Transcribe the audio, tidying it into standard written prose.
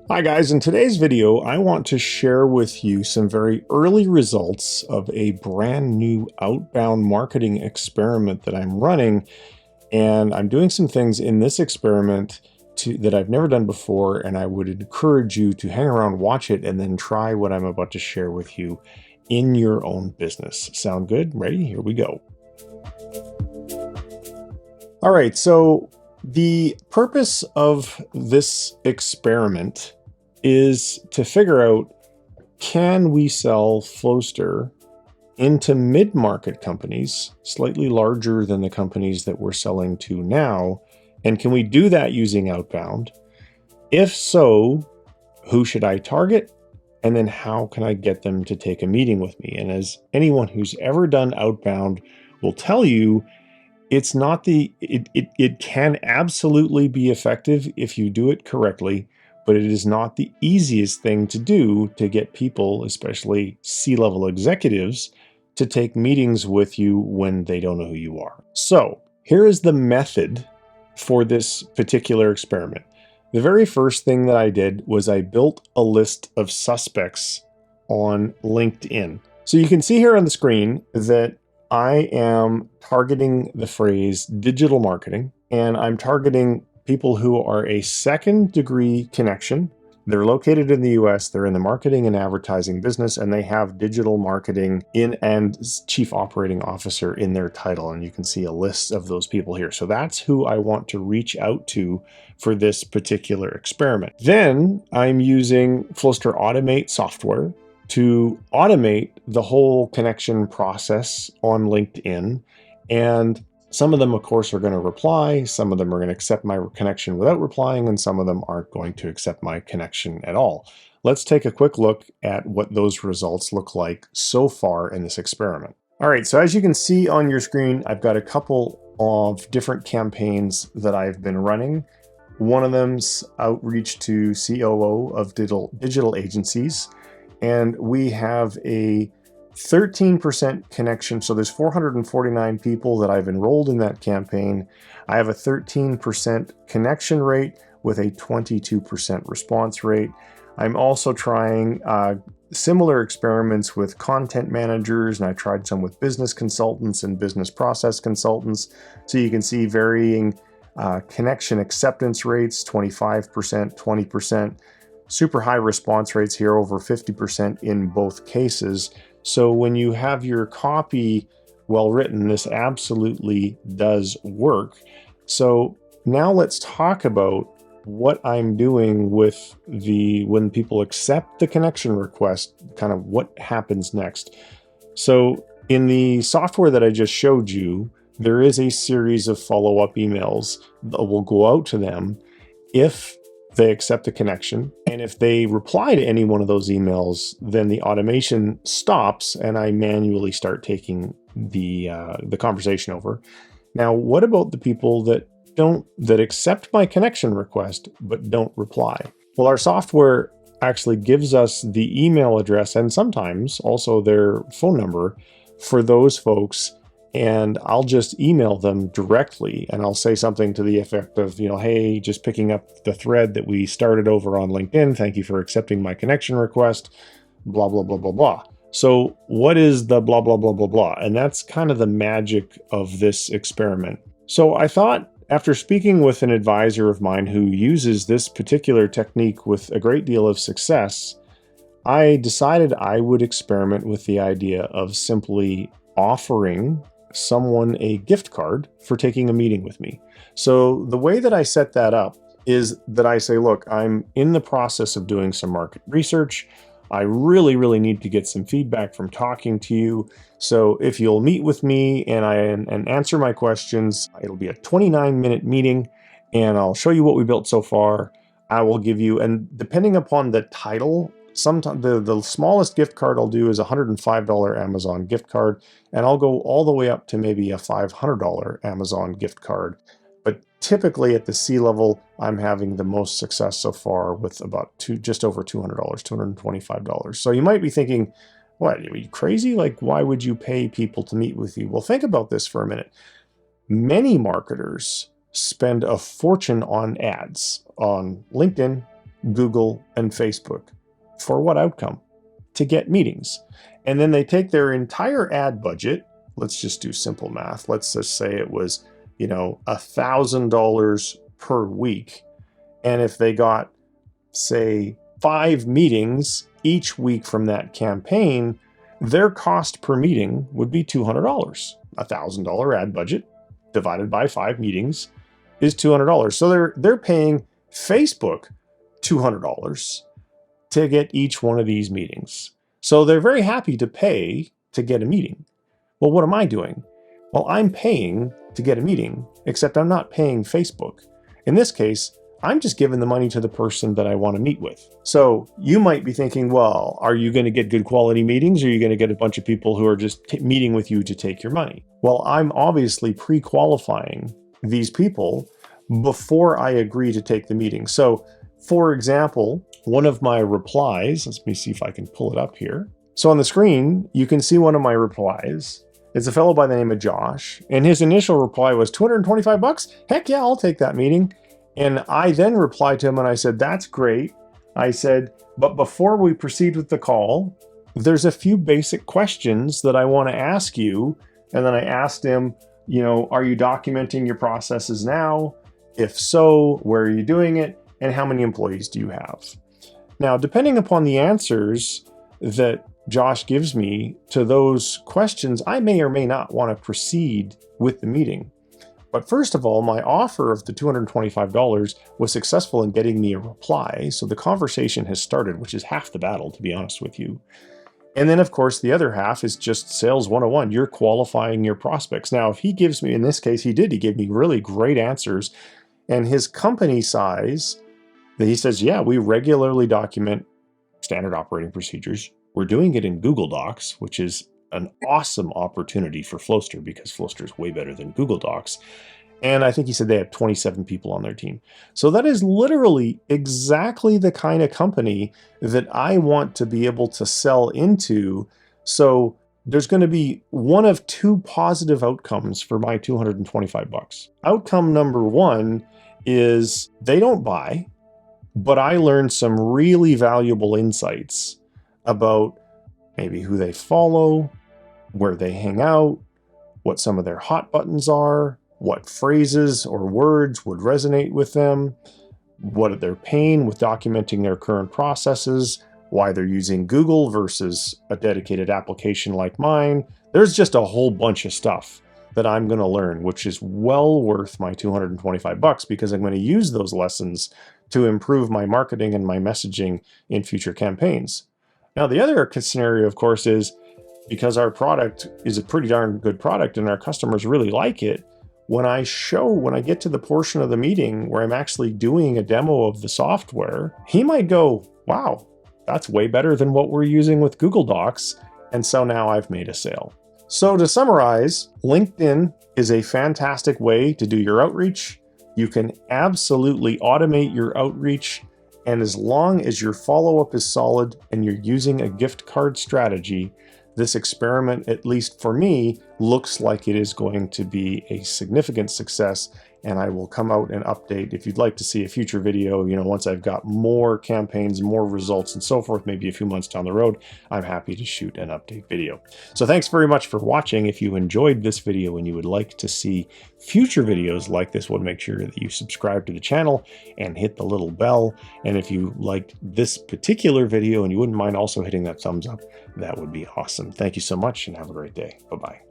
Hi guys, in today's video, I want to share with you some very early results of a brand new outbound marketing experiment that I'm running. And I'm doing some things in this experiment that I've never done before, and I would encourage you to hang around, watch it, and then try what I'm about to share with you in your own business. Sound good? Ready? Here we go. All right, so the purpose of this experiment is to figure out, can we sell Flowster into mid-market companies, slightly larger than the companies that we're selling to now? And can we do that using Outbound? If so, who should I target? And then how can I get them to take a meeting with me? And as anyone who's ever done Outbound will tell you, it's not it can absolutely be effective if you do it correctly, but it is not the easiest thing to do to get people, especially C-level executives, to take meetings with you when they don't know who you are. So here is the method for this particular experiment. The very first thing that I did was I built a list of suspects on LinkedIn. So you can see here on the screen that I am targeting the phrase digital marketing, and I'm targeting people who are a second degree connection. They're located in the US, they're in the marketing and advertising business, and they have digital marketing and chief operating officer in their title. And you can see a list of those people here. So that's who I want to reach out to for this particular experiment. Then I'm using Flowster Automate software to automate the whole connection process on LinkedIn. And some of them, of course, are going to reply. Some of them are going to accept my connection without replying, and some of them aren't going to accept my connection at all. Let's take a quick look at what those results look like so far in this experiment. All right, so as you can see on your screen, I've got a couple of different campaigns that I've been running. One of them's outreach to COO of digital agencies, and we have a 13% connection. So there's 449 people that I've enrolled in that campaign. I have a 13% connection rate with a 22% response rate. I'm also trying similar experiments with content managers, and I tried some with business consultants and business process consultants. So you can see varying connection acceptance rates, 25%, 20%, super high response rates here, over 50% in both cases. So when you have your copy well written, this absolutely does work. So now let's talk about what I'm doing with when people accept the connection request, kind of what happens next. So in the software that I just showed you, there is a series of follow-up emails that will go out to them if they accept a connection. And if they reply to any one of those emails, then the automation stops and I manually start taking the conversation over. Now, what about the people that accept my connection request but don't reply? Well, our software actually gives us the email address and sometimes also their phone number for those folks. And I'll just email them directly, and I'll say something to the effect of, hey, just picking up the thread that we started over on LinkedIn. Thank you for accepting my connection request, blah, blah, blah, blah, blah. So what is the blah, blah, blah, blah, blah? And that's kind of the magic of this experiment. So I thought, after speaking with an advisor of mine who uses this particular technique with a great deal of success, I decided I would experiment with the idea of simply offering someone a gift card for taking a meeting with me. So the way that I set that up is that I say, look, I'm in the process of doing some market research. I really, really need to get some feedback from talking to you. So if you'll meet with me and answer my questions, it'll be a 29-minute meeting, and I'll show you what we built so far. I will give you, and depending upon the title, sometimes the smallest gift card I'll do is a $105 Amazon gift card, and I'll go all the way up to maybe a $500 Amazon gift card. But typically at the C level, I'm having the most success so far with about just over $200, $225. So you might be thinking, what, are you crazy? Like, why would you pay people to meet with you? Well, think about this for a minute. Many marketers spend a fortune on ads on LinkedIn, Google, and Facebook. For what outcome? To get meetings. And then they take their entire ad budget. Let's just do simple math. Let's just say it was, $1,000 per week. And if they got, say, 5 meetings each week from that campaign, their cost per meeting would be $200. $1,000 ad budget divided by 5 meetings is $200. So they're paying Facebook $200 to get each one of these meetings. So they're very happy to pay to get a meeting. Well, what am I doing? Well, I'm paying to get a meeting, except I'm not paying Facebook. In this case, I'm just giving the money to the person that I want to meet with. So you might be thinking, well, are you going to get good quality meetings, or are you going to get a bunch of people who are just meeting with you to take your money? Well, I'm obviously pre-qualifying these people before I agree to take the meeting. So, for example, one of my replies, let me see if I can pull it up here. So on the screen, you can see one of my replies. It's a fellow by the name of Josh, and his initial reply was $225. Heck yeah, I'll take that meeting. And I then replied to him and I said, that's great. I said, but before we proceed with the call, there's a few basic questions that I want to ask you. And then I asked him, are you documenting your processes now? If so, where are you doing it? And how many employees do you have? Now, depending upon the answers that Josh gives me to those questions, I may or may not want to proceed with the meeting. But first of all, my offer of the $225 was successful in getting me a reply. So the conversation has started, which is half the battle, to be honest with you. And then, of course, the other half is just sales 101. You're qualifying your prospects. Now, if he gives me, in this case, he gave me really great answers. And his company size, he says, yeah, we regularly document standard operating procedures. We're doing it in Google Docs, which is an awesome opportunity for Flowster because Flowster is way better than Google Docs. And I think he said they have 27 people on their team. So that is literally exactly the kind of company that I want to be able to sell into. So there's going to be one of 2 positive outcomes for my $225. Outcome number 1 is they don't buy, but I learned some really valuable insights about maybe who they follow, where they hang out, what some of their hot buttons are, what phrases or words would resonate with them, what they're paying with documenting their current processes, why they're using Google versus a dedicated application like mine. There's just a whole bunch of stuff that I'm going to learn, which is well worth my $225 because I'm going to use those lessons to improve my marketing and my messaging in future campaigns. Now, the other scenario, of course, is because our product is a pretty darn good product and our customers really like it, when I get to the portion of the meeting where I'm actually doing a demo of the software, he might go, wow, that's way better than what we're using with Google Docs. And so now I've made a sale. So to summarize, LinkedIn is a fantastic way to do your outreach. You can absolutely automate your outreach. And as long as your follow-up is solid and you're using a gift card strategy, this experiment, at least for me, looks like it is going to be a significant success, and I will come out and update. If you'd like to see a future video, once I've got more campaigns, more results, and so forth, maybe a few months down the road, I'm happy to shoot an update video. So thanks very much for watching. If you enjoyed this video and you would like to see future videos like this one, make sure that you subscribe to the channel and hit the little bell. And if you liked this particular video and you wouldn't mind also hitting that thumbs up, that would be awesome. Thank you so much and have a great day. Bye-bye.